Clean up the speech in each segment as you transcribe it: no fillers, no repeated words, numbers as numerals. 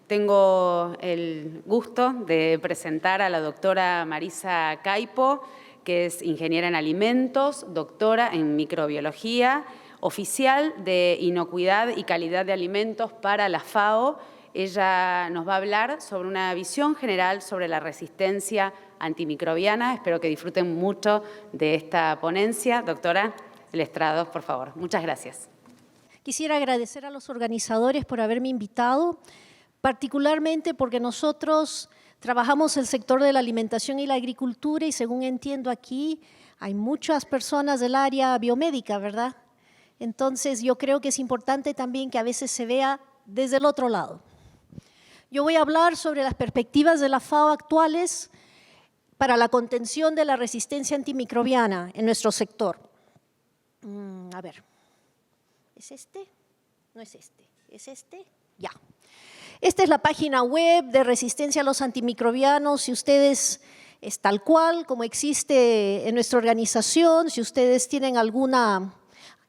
Tengo el gusto de presentar a la doctora Marisa Caipo, que es ingeniera en alimentos, doctora en microbiología, oficial de inocuidad y calidad de alimentos para la FAO. Ella nos va a hablar sobre una visión general sobre la resistencia antimicrobiana. Espero que disfruten mucho de esta ponencia. Doctora, el estrado, por favor. Muchas gracias. Quisiera agradecer a los organizadores por haberme invitado, particularmente porque nosotros trabajamos el sector de la alimentación y la agricultura y según entiendo aquí hay muchas personas del área biomédica, ¿verdad? Entonces yo creo que es importante también que a veces se vea desde el otro lado. Yo voy a hablar sobre las perspectivas de la FAO actuales para la contención de la resistencia antimicrobiana en nuestro sector. A ver, ¿es este? No es este, ¿es este? Ya. Esta es la página web de resistencia a los antimicrobianos. Si ustedes, es tal cual como existe en nuestra organización, si ustedes tienen alguna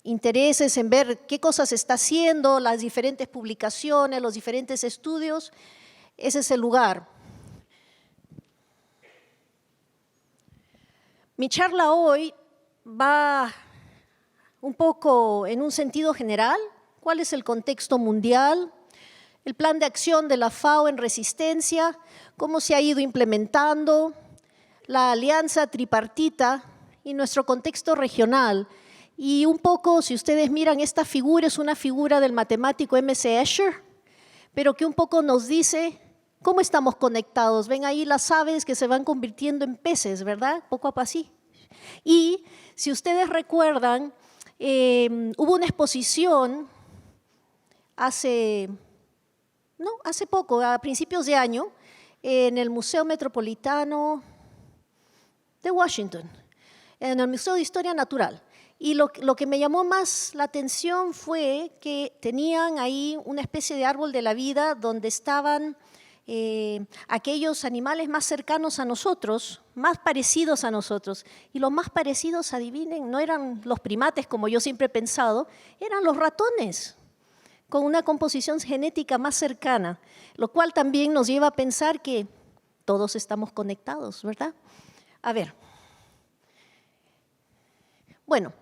intereses en ver qué cosas está haciendo, las diferentes publicaciones, los diferentes estudios, ese es el lugar. Mi charla hoy va un poco en un sentido general. ¿Cuál es el contexto mundial? El plan de acción de la FAO en resistencia, cómo se ha ido implementando, la alianza tripartita y nuestro contexto regional. Y un poco, si ustedes miran, esta figura es una figura del matemático M.C. Escher, pero que un poco nos dice cómo estamos conectados. Ven ahí las aves que se van convirtiendo en peces, ¿verdad? Poco a poco así. Y si ustedes recuerdan, hubo una exposición hace poco, a principios de año, en el Museo Metropolitano de Washington, en el Museo de Historia Natural. Y lo que me llamó más la atención fue que tenían ahí una especie de árbol de la vida donde estaban aquellos animales más cercanos a nosotros, más parecidos a nosotros. Y los más parecidos, adivinen, no eran los primates como yo siempre he pensado, eran los ratones, con una composición genética más cercana, lo cual también nos lleva a pensar que todos estamos conectados, ¿verdad? A ver. Bueno,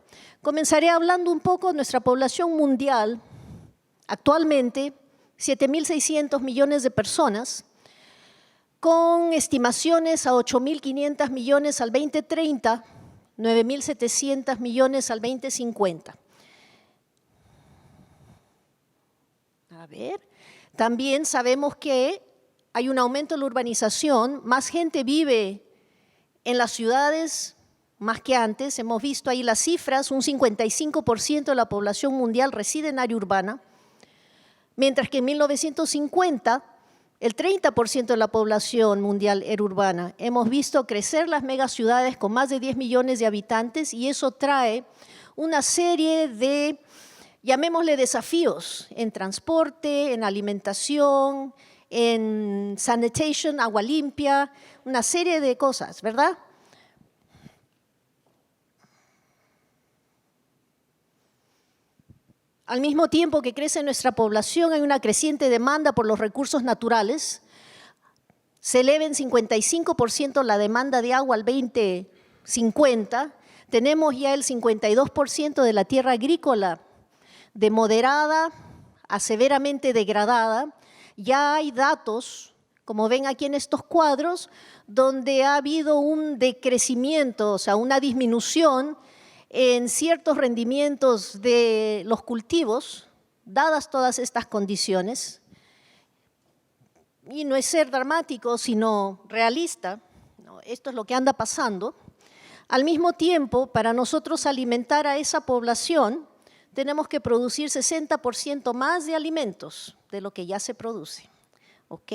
comenzaré hablando un poco de nuestra población mundial. Actualmente, 7.600 millones de personas, con estimaciones a 8.500 millones al 2030, 9.700 millones al 2050. A ver, también sabemos que hay un aumento de la urbanización, más gente vive en las ciudades más que antes. Hemos visto ahí las cifras, un 55% de la población mundial reside en área urbana, mientras que en 1950 el 30% de la población mundial era urbana. Hemos visto crecer las megaciudades con más de 10 millones de habitantes y eso trae una serie de, llamémosle, desafíos en transporte, en alimentación, en sanitation, agua limpia, una serie de cosas, ¿verdad? Al mismo tiempo que crece nuestra población, hay una creciente demanda por los recursos naturales. Se eleva en 55% la demanda de agua al 2050. Tenemos ya el 52% de la tierra agrícola de moderada a severamente degradada. Ya hay datos, como ven aquí en estos cuadros, donde ha habido un decrecimiento, o sea, una disminución en ciertos rendimientos de los cultivos, dadas todas estas condiciones. Y no es ser dramático, sino realista. Esto es lo que anda pasando. Al mismo tiempo, para nosotros alimentar a esa población, tenemos que producir 60% más de alimentos de lo que ya se produce. ¿Ok?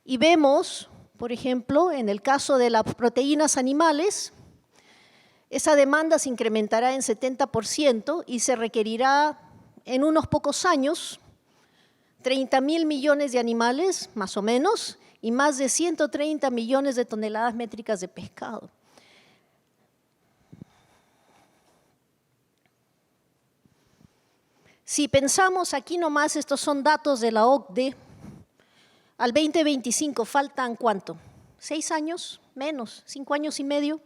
Y vemos, por ejemplo, en el caso de las proteínas animales, esa demanda se incrementará en 70% y se requerirá en unos pocos años 30.000 millones de animales, más o menos, y más de 130 millones de toneladas métricas de pescado. Si pensamos aquí nomás, estos son datos de la OCDE, Al 2025 faltan ¿cuánto? 6 años, menos, 5 años y medio.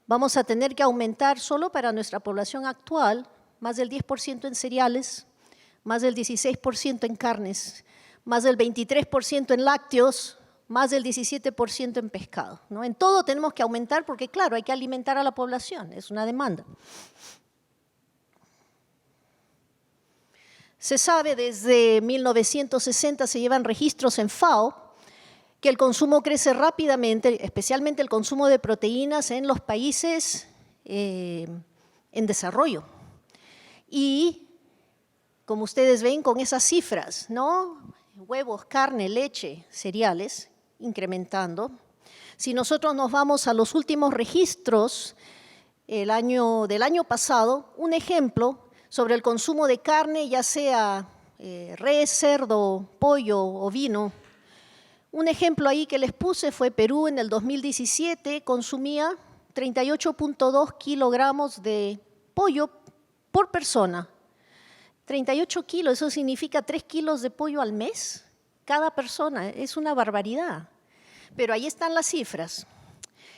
Vamos a tener que aumentar solo para nuestra población actual más del 10% en cereales, más del 16% en carnes, más del 23% en lácteos, más del 17% en pescado, ¿no? En todo tenemos que aumentar porque, claro, hay que alimentar a la población, es una demanda. Se sabe desde 1960, se llevan registros en FAO, que el consumo crece rápidamente, especialmente el consumo de proteínas en los países en desarrollo. Y, como ustedes ven con esas cifras, ¿no? Huevos, carne, leche, cereales, incrementando. Si nosotros nos vamos a los últimos registros del año pasado, un ejemplo sobre el consumo de carne, ya sea res, cerdo, pollo, ovino. Un ejemplo ahí que les puse fue Perú en el 2017, consumía 38.2 kilogramos de pollo por persona. 38 kilos, eso significa 3 kilos de pollo al mes, cada persona, es una barbaridad. Pero ahí están las cifras.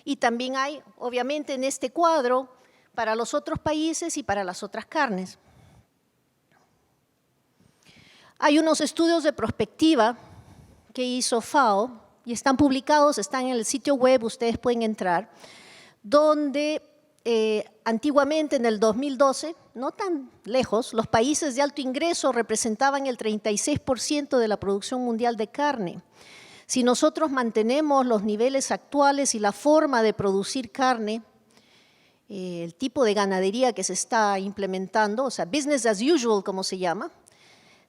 Y también hay, obviamente, en este cuadro, para los otros países y para las otras carnes. Hay unos estudios de prospectiva que hizo FAO y están publicados, están en el sitio web, ustedes pueden entrar, donde antiguamente en el 2012, no tan lejos, los países de alto ingreso representaban el 36% de la producción mundial de carne. Si nosotros mantenemos los niveles actuales y la forma de producir carne, el tipo de ganadería que se está implementando, o sea, business as usual como se llama,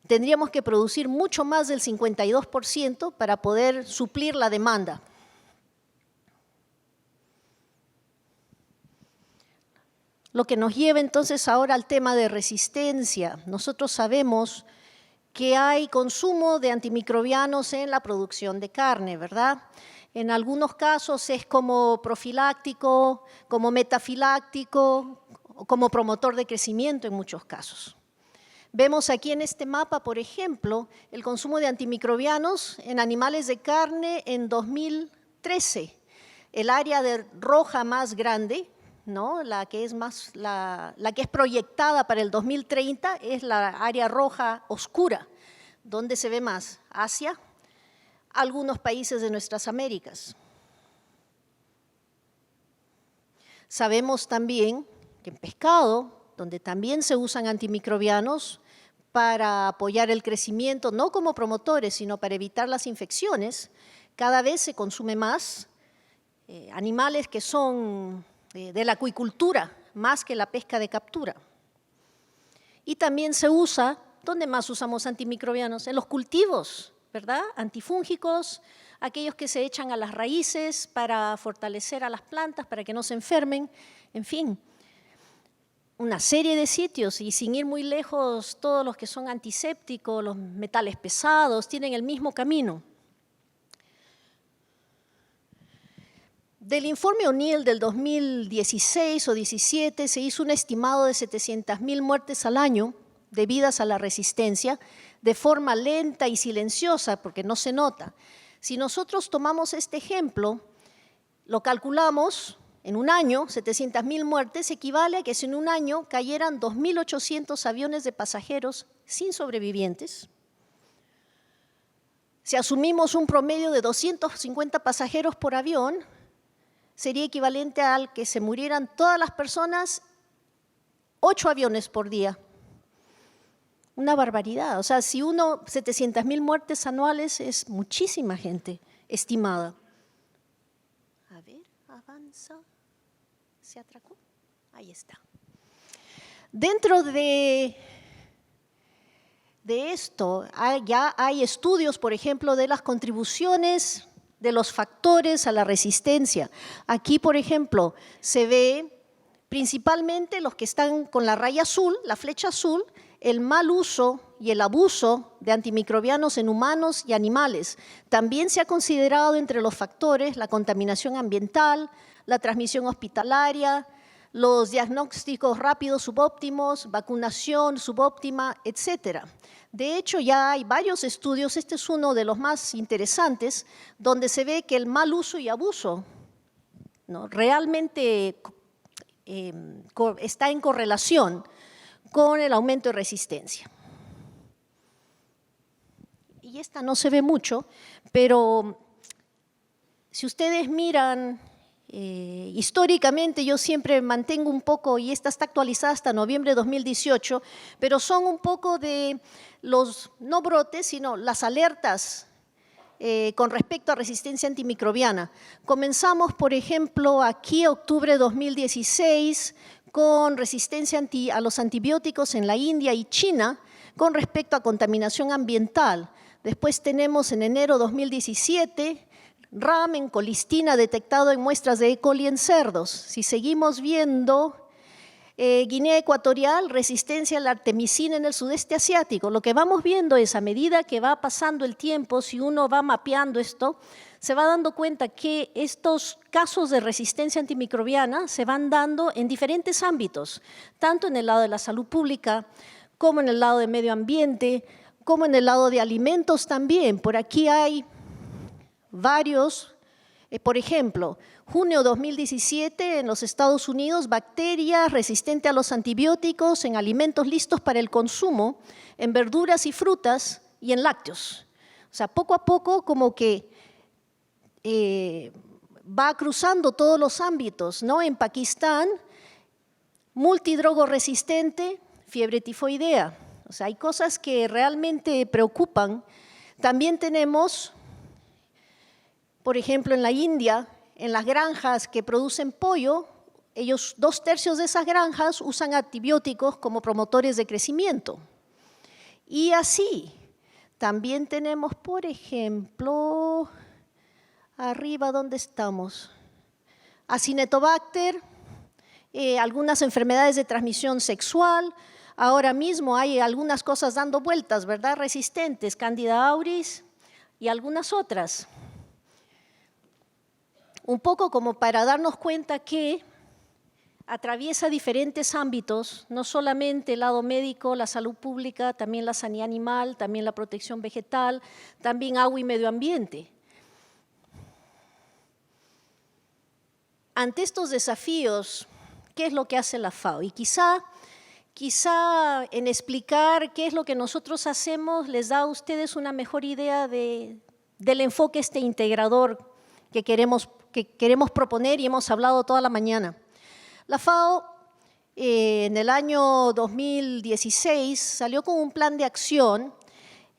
tendríamos que producir mucho más del 52% para poder suplir la demanda. Lo que nos lleva entonces ahora al tema de resistencia. Nosotros sabemos que hay consumo de antimicrobianos en la producción de carne, ¿verdad? En algunos casos es como profiláctico, como metafiláctico, como promotor de crecimiento en muchos casos. Vemos aquí en este mapa, por ejemplo, el consumo de antimicrobianos en animales de carne en 2013. El área de roja más grande, ¿no? La que es proyectada para el 2030 es la área roja oscura, donde se ve más Asia, algunos países de nuestras Américas. Sabemos también que en pescado, donde también se usan antimicrobianos para apoyar el crecimiento, no como promotores, sino para evitar las infecciones, cada vez se consume más animales que son de la acuicultura, más que la pesca de captura. Y también se usa, ¿dónde más usamos antimicrobianos? En los cultivos, ¿verdad? Antifúngicos, aquellos que se echan a las raíces para fortalecer a las plantas, para que no se enfermen, en fin. Una serie de sitios, y sin ir muy lejos, todos los que son antisépticos, los metales pesados, tienen el mismo camino. Del informe O'Neill del 2016 o 17 se hizo un estimado de 700.000 muertes al año debidas a la resistencia de forma lenta y silenciosa, porque no se nota. Si nosotros tomamos este ejemplo, lo calculamos en un año, 700.000 muertes equivale a que si en un año cayeran 2.800 aviones de pasajeros sin sobrevivientes. Si asumimos un promedio de 250 pasajeros por avión, sería equivalente al que se murieran todas las personas, 8 aviones por día. Una barbaridad. O sea, si 700.000 muertes anuales es muchísima gente estimada. A ver, avanza. ¿Se atracó? Ahí está. Dentro de esto, ya hay estudios, por ejemplo, de las contribuciones de los factores a la resistencia. Aquí, por ejemplo, se ve principalmente los que están con la raya azul, la flecha azul, el mal uso y el abuso de antimicrobianos en humanos y animales. También se ha considerado entre los factores la contaminación ambiental, la transmisión hospitalaria, los diagnósticos rápidos subóptimos, vacunación subóptima, etc. De hecho, ya hay varios estudios, este es uno de los más interesantes, donde se ve que el mal uso y abuso, ¿no?, realmente está en correlación con el aumento de resistencia. Y esta no se ve mucho, pero si ustedes miran históricamente, yo siempre mantengo un poco, y esta está actualizada hasta noviembre de 2018, pero son un poco de los, no brotes, sino las alertas con respecto a resistencia antimicrobiana. Comenzamos, por ejemplo, aquí octubre de 2016, con resistencia a los antibióticos en la India y China, con respecto a contaminación ambiental. Después tenemos en enero de 2017, RAM en colistina detectado en muestras de E. coli en cerdos. Si seguimos viendo, Guinea Ecuatorial, resistencia a la artemisina en el sudeste asiático. Lo que vamos viendo es, a medida que va pasando el tiempo, si uno va mapeando esto, se va dando cuenta que estos casos de resistencia antimicrobiana se van dando en diferentes ámbitos, tanto en el lado de la salud pública, como en el lado de medio ambiente, como en el lado de alimentos también. Por aquí hay varios, por ejemplo, junio 2017 en los Estados Unidos, bacterias resistentes a los antibióticos en alimentos listos para el consumo, en verduras y frutas y en lácteos. O sea, poco a poco como que va cruzando todos los ámbitos, ¿no? En Pakistán, multidrogo resistente, fiebre tifoidea. O sea, hay cosas que realmente preocupan. También tenemos, por ejemplo, en la India, en las granjas que producen pollo, ellos 2/3 de esas granjas usan antibióticos como promotores de crecimiento. Y así, también tenemos, por ejemplo, arriba, ¿dónde estamos? Acinetobacter, algunas enfermedades de transmisión sexual. Ahora mismo hay algunas cosas dando vueltas, ¿verdad? Resistentes, Candida auris y algunas otras. Un poco como para darnos cuenta que atraviesa diferentes ámbitos, no solamente el lado médico, la salud pública, también la sanidad animal, también la protección vegetal, también agua y medio ambiente. Ante estos desafíos, ¿qué es lo que hace la FAO? Y quizá en explicar qué es lo que nosotros hacemos les da a ustedes una mejor idea del enfoque integrador que queremos proponer y hemos hablado toda la mañana. La FAO en el año 2016 salió con un plan de acción.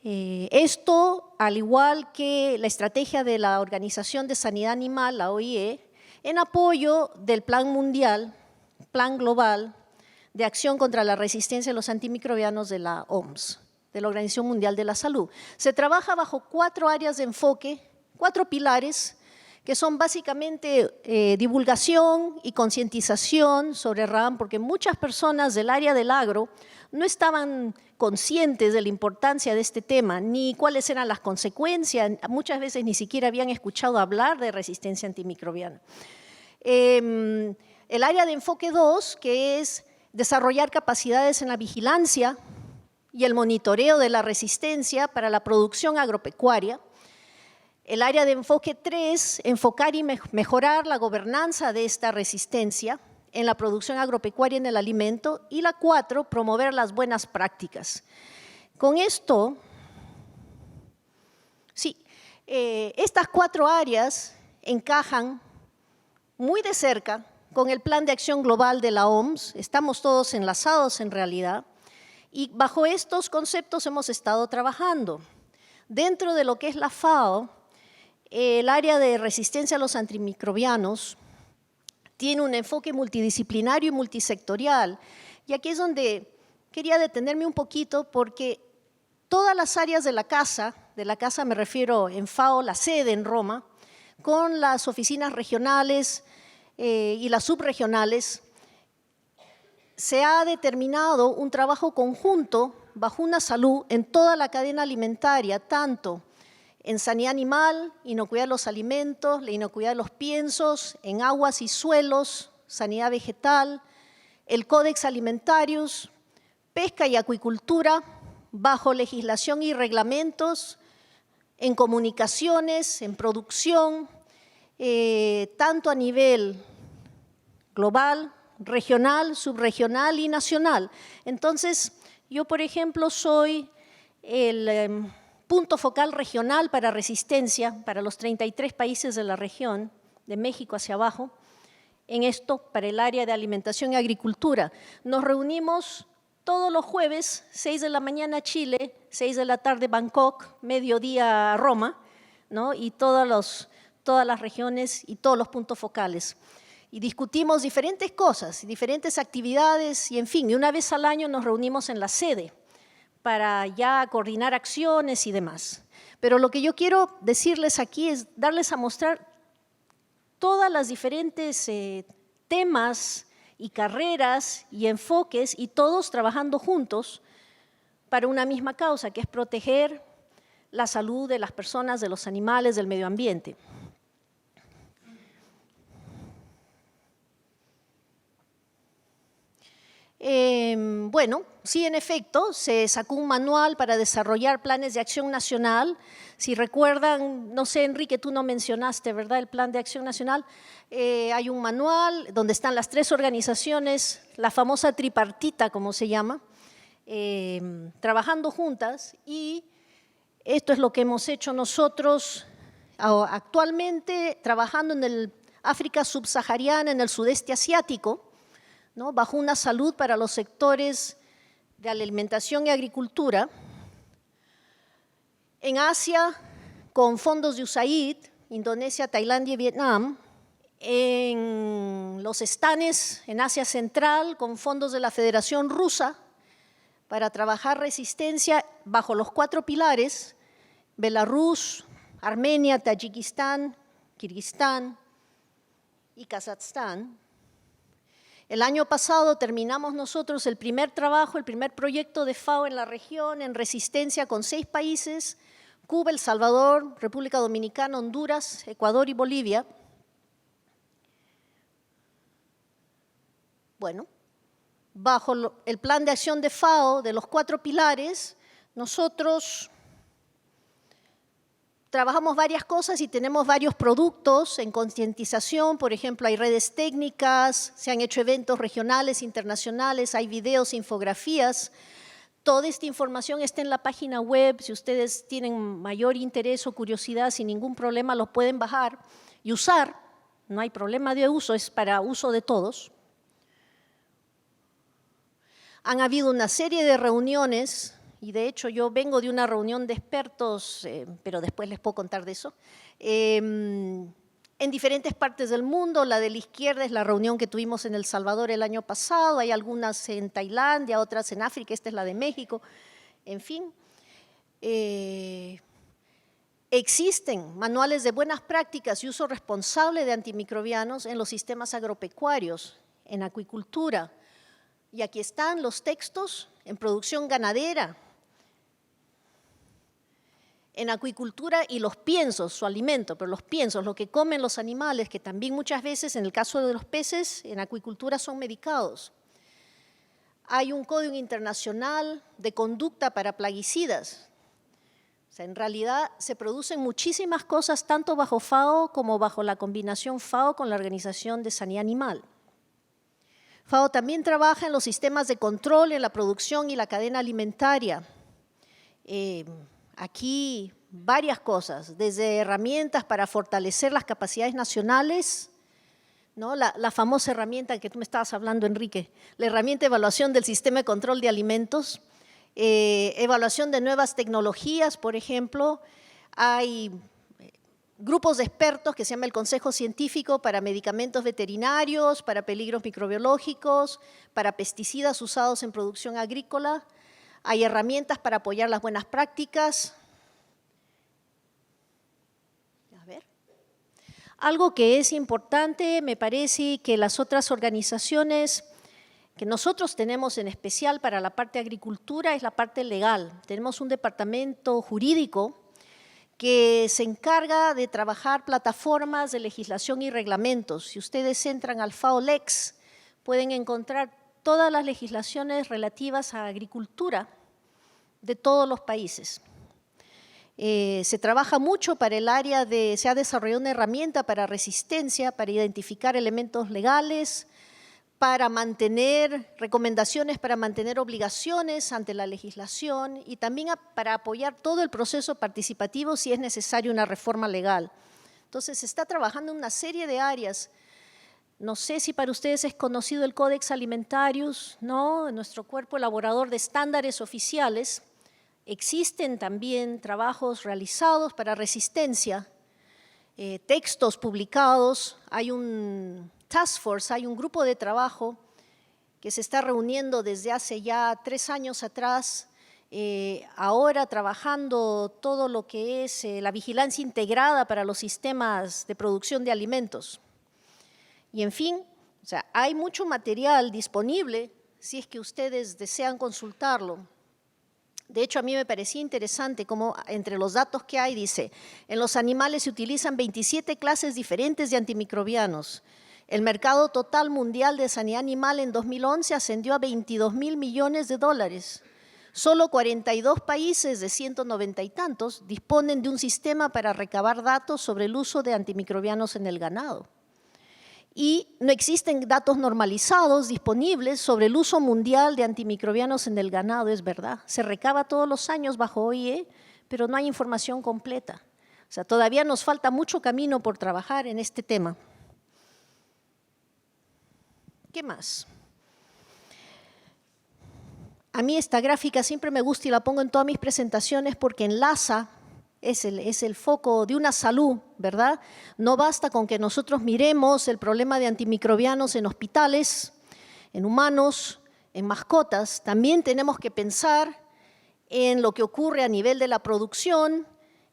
Esto, al igual que la estrategia de la Organización de Sanidad Animal, la OIE, en apoyo del Plan Mundial, Plan Global de Acción contra la Resistencia a los Antimicrobianos de la OMS, de la Organización Mundial de la Salud. Se trabaja bajo 4 áreas de enfoque, 4 pilares, que son básicamente divulgación y concientización sobre RAM, porque muchas personas del área del agro no estaban conscientes de la importancia de este tema, ni cuáles eran las consecuencias, muchas veces ni siquiera habían escuchado hablar de resistencia antimicrobiana. El área de enfoque 2, que es desarrollar capacidades en la vigilancia y el monitoreo de la resistencia para la producción agropecuaria. El área de enfoque 3, enfocar y mejorar la gobernanza de esta resistencia en la producción agropecuaria y en el alimento. Y la 4, promover las buenas prácticas. Con esto, sí, estas 4 áreas encajan muy de cerca con el Plan de Acción Global de la OMS. Estamos todos enlazados en realidad. Y bajo estos conceptos hemos estado trabajando. Dentro de lo que es la FAO, el área de resistencia a los antimicrobianos tiene un enfoque multidisciplinario y multisectorial. Y aquí es donde quería detenerme un poquito porque todas las áreas de la casa me refiero en FAO, la sede en Roma, con las oficinas regionales y las subregionales, se ha determinado un trabajo conjunto bajo una salud en toda la cadena alimentaria, tanto en sanidad animal, inocuidad de los alimentos, la inocuidad de los piensos, en aguas y suelos, sanidad vegetal, el Codex Alimentarius, pesca y acuicultura, bajo legislación y reglamentos, en comunicaciones, en producción, tanto a nivel global, regional, subregional y nacional. Entonces, yo, por ejemplo, soy el punto focal regional para resistencia para los 33 países de la región, de México hacia abajo, en esto para el área de alimentación y agricultura. Nos reunimos todos los jueves, 6 de la mañana Chile, 6 de la tarde Bangkok, mediodía Roma, ¿no? Y todas las regiones y todos los puntos focales. Y discutimos diferentes cosas, diferentes actividades y en fin, y una vez al año nos reunimos en la sede para ya coordinar acciones y demás. Pero lo que yo quiero decirles aquí es darles a mostrar todas las diferentes temas y carreras y enfoques y todos trabajando juntos para una misma causa, que es proteger la salud de las personas, de los animales, del medio ambiente. Bueno, sí, en efecto, se sacó un manual para desarrollar planes de acción nacional. Si recuerdan, no sé, Enrique, tú no mencionaste, ¿verdad?, el Plan de Acción Nacional. Hay un manual donde están las 3 organizaciones, la famosa tripartita, como se llama, trabajando juntas, y esto es lo que hemos hecho nosotros actualmente, trabajando en el África subsahariana, en el sudeste asiático, ¿no?, bajo una salud para los sectores de alimentación y agricultura. En Asia, con fondos de USAID, Indonesia, Tailandia y Vietnam. En los estanes, en Asia Central, con fondos de la Federación Rusa, para trabajar resistencia bajo los 4 pilares: Belarus, Armenia, Tayikistán, Kirguistán y Kazajstán. El año pasado terminamos nosotros el primer trabajo, el primer proyecto de FAO en la región, en resistencia con 6 países: Cuba, El Salvador, República Dominicana, Honduras, Ecuador y Bolivia. Bueno, bajo el plan de acción de FAO de los 4 pilares, nosotros trabajamos varias cosas y tenemos varios productos en concientización. Por ejemplo, hay redes técnicas, se han hecho eventos regionales, internacionales, hay videos, infografías. Toda esta información está en la página web. Si ustedes tienen mayor interés o curiosidad, sin ningún problema lo pueden bajar y usar. No hay problema de uso, es para uso de todos. Han habido una serie de reuniones. Y de hecho yo vengo de una reunión de expertos, pero después les puedo contar de eso, en diferentes partes del mundo. La de la izquierda es la reunión que tuvimos en El Salvador el año pasado, hay algunas en Tailandia, otras en África, esta es la de México, en fin. Existen manuales de buenas prácticas y uso responsable de antimicrobianos en los sistemas agropecuarios, en acuicultura, y aquí están los textos en producción ganadera, en acuicultura y los piensos, su alimento, pero los piensos, lo que comen los animales, que también muchas veces, en el caso de los peces, en acuicultura son medicados. Hay un código internacional de conducta para plaguicidas. O sea, en realidad se producen muchísimas cosas, tanto bajo FAO como bajo la combinación FAO con la Organización de Sanidad Animal. FAO también trabaja en los sistemas de control en la producción y la cadena alimentaria. Aquí varias cosas, desde herramientas para fortalecer las capacidades nacionales, ¿no? La famosa herramienta que tú me estabas hablando, Enrique, la herramienta de evaluación del sistema de control de alimentos, evaluación de nuevas tecnologías, por ejemplo. Hay grupos de expertos que se llama el Consejo Científico para Medicamentos Veterinarios, para peligros microbiológicos, para pesticidas usados en producción agrícola. Hay herramientas para apoyar las buenas prácticas. A ver. Algo que es importante, me parece, que las otras organizaciones que nosotros tenemos en especial para la parte de agricultura es la parte legal. Tenemos un departamento jurídico que se encarga de trabajar plataformas de legislación y reglamentos. Si ustedes entran al FAO-Lex, pueden encontrar todas las legislaciones relativas a agricultura de todos los países. Se trabaja mucho para el área de, se ha desarrollado una herramienta para resistencia, para identificar elementos legales, para mantener recomendaciones, para mantener obligaciones ante la legislación y también para apoyar todo el proceso participativo si es necesario una reforma legal. Entonces, se está trabajando en una serie de áreas. No sé si para ustedes es conocido el Codex Alimentarius, ¿no? Nuestro cuerpo elaborador de estándares oficiales. Existen también trabajos realizados para resistencia, textos publicados, hay un task force, hay un grupo de trabajo que se está reuniendo desde hace ya 3 años atrás, ahora trabajando todo lo que es la vigilancia integrada para los sistemas de producción de alimentos. Y en fin, o sea, hay mucho material disponible si es que ustedes desean consultarlo. De hecho, a mí me parecía interesante cómo entre los datos que hay dice, en los animales se utilizan 27 clases diferentes de antimicrobianos. El mercado total mundial de sanidad animal en 2011 ascendió a 22.000 millones de dólares. Solo 42 países de 190 y tantos disponen de un sistema para recabar datos sobre el uso de antimicrobianos en el ganado. Y no existen datos normalizados disponibles sobre el uso mundial de antimicrobianos en el ganado, es verdad. Se recaba todos los años bajo OIE, pero no hay información completa. O sea, todavía nos falta mucho camino por trabajar en este tema. ¿Qué más? A mí esta gráfica siempre me gusta y la pongo en todas mis presentaciones porque enlaza, es el foco de una salud, ¿verdad? No basta con que nosotros miremos el problema de antimicrobianos en hospitales, en humanos, en mascotas. También tenemos que pensar en lo que ocurre a nivel de la producción,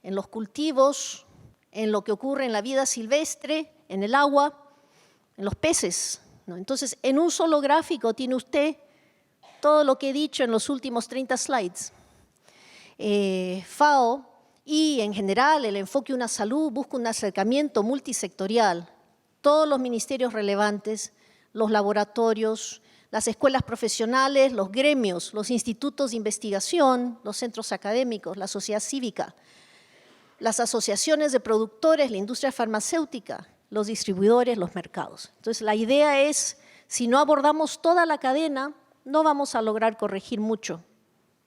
en los cultivos, en lo que ocurre en la vida silvestre, en el agua, en los peces, ¿no? Entonces, en un solo gráfico tiene usted todo lo que he dicho en los últimos 30 slides. FAO y en general el enfoque Una Salud busca un acercamiento multisectorial. Todos los ministerios relevantes, los laboratorios, las escuelas profesionales, los gremios, los institutos de investigación, los centros académicos, la sociedad cívica, las asociaciones de productores, la industria farmacéutica, los distribuidores, los mercados. Entonces, la idea es, si no abordamos toda la cadena, no vamos a lograr corregir mucho,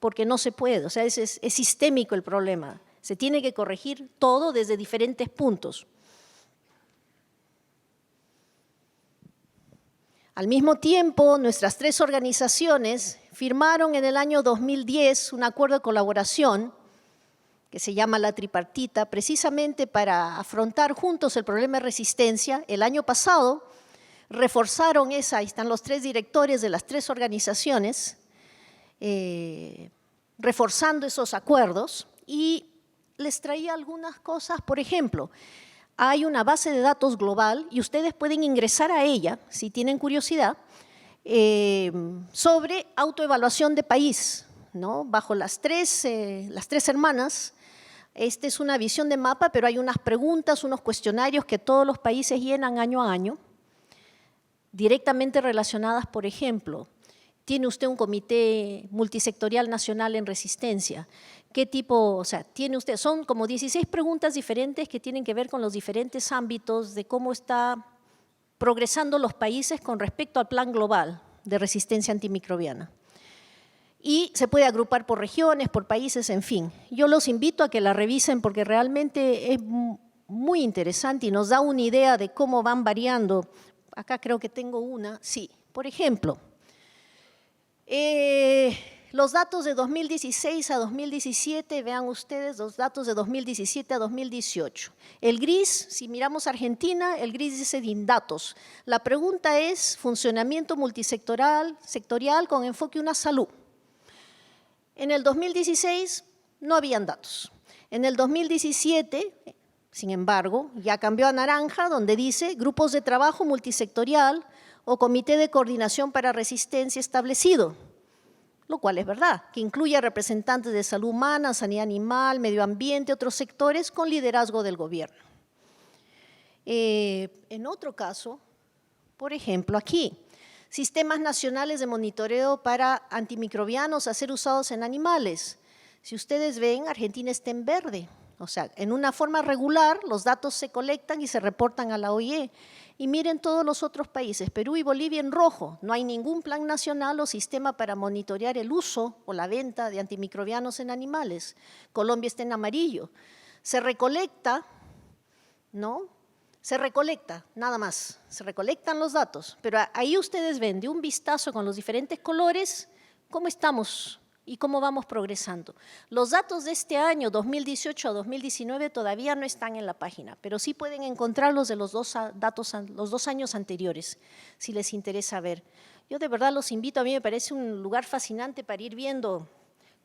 porque no se puede, o sea, es sistémico el problema. Se tiene que corregir todo desde diferentes puntos. Al mismo tiempo, nuestras 3 organizaciones firmaron en el año 2010 un acuerdo de colaboración que se llama La Tripartita, precisamente para afrontar juntos el problema de resistencia. El año pasado reforzaron ahí están los 3 directores de las 3 organizaciones, reforzando esos acuerdos y les traía algunas cosas. Por ejemplo, hay una base de datos global y ustedes pueden ingresar a ella, si tienen curiosidad, sobre autoevaluación de país, ¿no? Bajo las tres hermanas. Esta es una visión de mapa, pero hay unas preguntas, unos cuestionarios que todos los países llenan año a año, directamente relacionadas, por ejemplo, ¿tiene usted un comité multisectorial nacional en resistencia? ¿Qué tipo, o sea, tiene usted? Son como 16 preguntas diferentes que tienen que ver con los diferentes ámbitos de cómo está progresando los países con respecto al plan global de resistencia antimicrobiana. Y se puede agrupar por regiones, por países, en fin. Yo los invito a que la revisen porque realmente es muy interesante y nos da una idea de cómo van variando. Acá creo que tengo una, sí. Por ejemplo, los datos de 2016 a 2017, vean ustedes los datos de 2017 a 2018. El gris, si miramos Argentina, el gris dice DINDATOS. La pregunta es funcionamiento multisectorial con enfoque Una Salud. En el 2016 no habían datos. En el 2017, sin embargo, ya cambió a naranja, donde dice grupos de trabajo multisectorial o comité de coordinación para resistencia establecido. lo cual es verdad, que incluye a representantes de salud humana, sanidad animal, medio ambiente, otros sectores con liderazgo del gobierno. En otro caso, por ejemplo, aquí, sistemas nacionales de monitoreo para antimicrobianos a ser usados en animales. Si ustedes ven, Argentina está en verde, o sea, en una forma regular los datos se colectan y se reportan a la OIE. Y miren todos los otros países, Perú y Bolivia en rojo, no hay ningún plan nacional o sistema para monitorear el uso o la venta de antimicrobianos en animales. Colombia está en amarillo. Se recolecta, ¿no? Se recolecta, nada más, se recolectan los datos, pero ahí ustedes ven de un vistazo con los diferentes colores cómo estamos y cómo vamos progresando. Los datos de este año, 2018 a 2019, todavía no están en la página, pero sí pueden encontrarlos de los dos años anteriores, si les interesa ver. Yo de verdad los invito, a mí me parece un lugar fascinante para ir viendo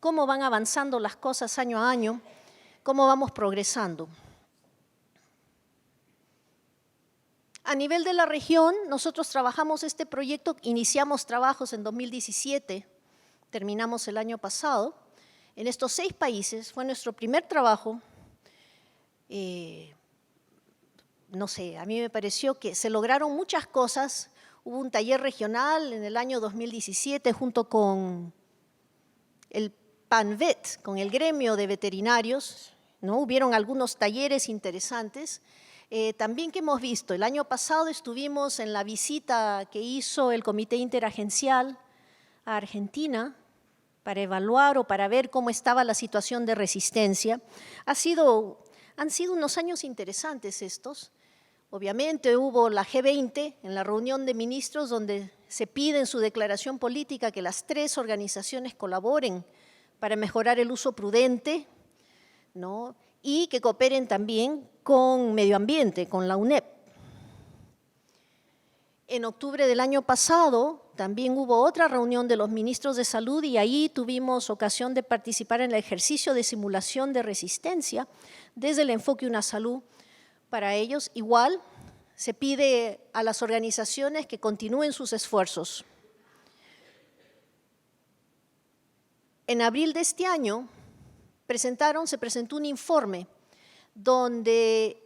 cómo van avanzando las cosas año a año, cómo vamos progresando. A nivel de la región, nosotros trabajamos este proyecto, iniciamos trabajos en 2017, terminamos el año pasado. En estos 6 países fue nuestro primer trabajo. No sé, a mí me pareció que se lograron muchas cosas. Hubo un taller regional en el año 2017 junto con el PANVET, con el gremio de veterinarios, ¿no? Hubieron algunos talleres interesantes. También que hemos visto, el año pasado estuvimos en la visita que hizo el Comité Interagencial a Argentina para evaluar o para ver cómo estaba la situación de resistencia. Han sido unos años interesantes estos. Obviamente hubo la G20 en la reunión de ministros donde se pide en su declaración política que las 3 organizaciones colaboren para mejorar el uso prudente, ¿no? Y que cooperen también con medio ambiente, con la UNEP. En octubre del año pasado también hubo otra reunión de los ministros de salud y ahí tuvimos ocasión de participar en el ejercicio de simulación de resistencia desde el enfoque Una Salud. Para ellos, igual, se pide a las organizaciones que continúen sus esfuerzos. En abril de este año se presentó un informe donde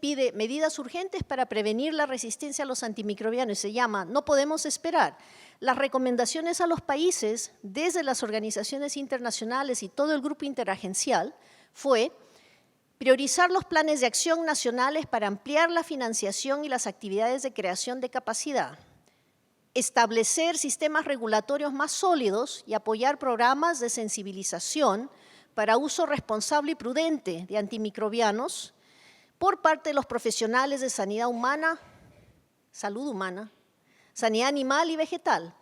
pide medidas urgentes para prevenir la resistencia a los antimicrobianos. Se llama No podemos esperar. Las recomendaciones a los países desde las organizaciones internacionales y todo el grupo interagencial fue priorizar los planes de acción nacionales para ampliar la financiación y las actividades de creación de capacidad, establecer sistemas regulatorios más sólidos y apoyar programas de sensibilización para uso responsable y prudente de antimicrobianos por parte de los profesionales de sanidad humana, salud humana, sanidad animal y vegetal.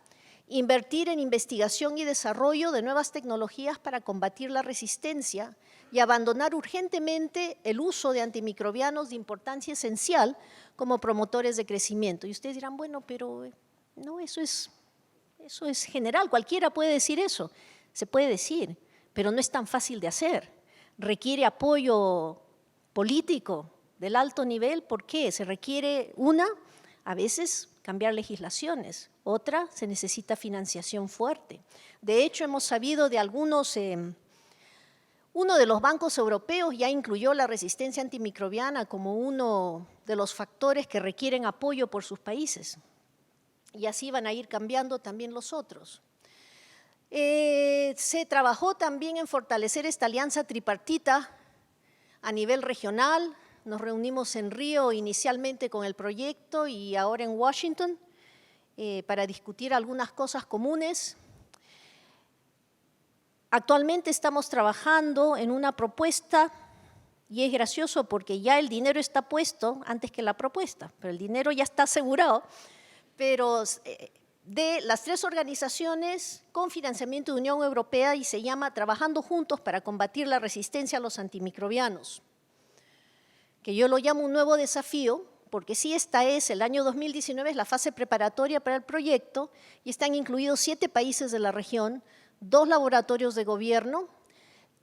Invertir en investigación y desarrollo de nuevas tecnologías para combatir la resistencia y abandonar urgentemente el uso de antimicrobianos de importancia esencial como promotores de crecimiento. Y ustedes dirán, bueno, pero no, eso es general, cualquiera puede decir eso. Se puede decir, pero no es tan fácil de hacer. Requiere apoyo político del alto nivel. ¿Por qué? Se requiere a veces cambiar legislaciones, otra, se necesita financiación fuerte. De hecho, hemos sabido de algunos, uno de los bancos europeos ya incluyó la resistencia antimicrobiana como uno de los factores que requieren apoyo por sus países. Y así van a ir cambiando también los otros. Se trabajó también en fortalecer esta alianza tripartita a nivel regional. Nos reunimos en Río inicialmente con el proyecto y ahora en Washington para discutir algunas cosas comunes. Actualmente estamos trabajando en una propuesta y es gracioso porque ya el dinero está puesto antes que la propuesta, pero el dinero ya está asegurado, pero de las 3 organizaciones con financiamiento de Unión Europea y se llama Trabajando Juntos para combatir la resistencia a los antimicrobianos, que yo lo llamo un nuevo desafío, porque sí, el año 2019 es la fase preparatoria para el proyecto y están incluidos 7 países de la región, 2 laboratorios de gobierno,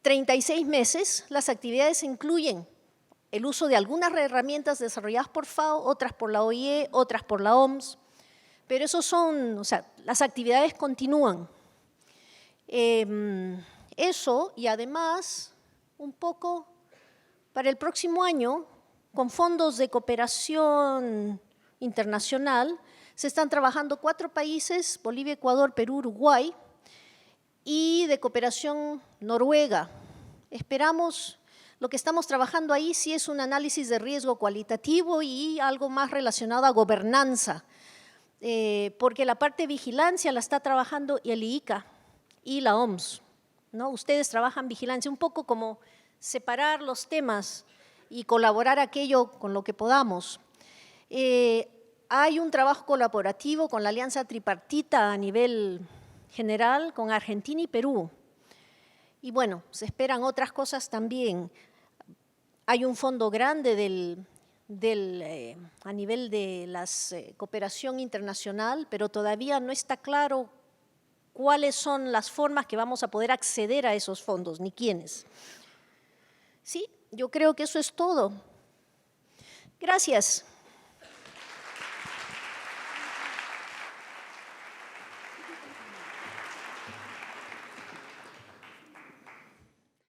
36 meses. Las actividades incluyen el uso de algunas herramientas desarrolladas por FAO, otras por la OIE, otras por la OMS, pero las actividades continúan. Eso, y además, un poco para el próximo año, con fondos de cooperación internacional, se están trabajando 4 países, Bolivia, Ecuador, Perú, Uruguay, y de cooperación Noruega. Esperamos, lo que estamos trabajando ahí sí es un análisis de riesgo cualitativo y algo más relacionado a gobernanza, porque la parte de vigilancia la está trabajando el IICA y la OMS, ¿no? Ustedes trabajan vigilancia, un poco como separar los temas y colaborar aquello con lo que podamos. Hay un trabajo colaborativo con la alianza tripartita a nivel general con Argentina y Perú. Y bueno, se esperan otras cosas también. Hay un fondo grande a nivel de la cooperación internacional, pero todavía no está claro cuáles son las formas que vamos a poder acceder a esos fondos, ni quiénes. Sí, yo creo que eso es todo. Gracias.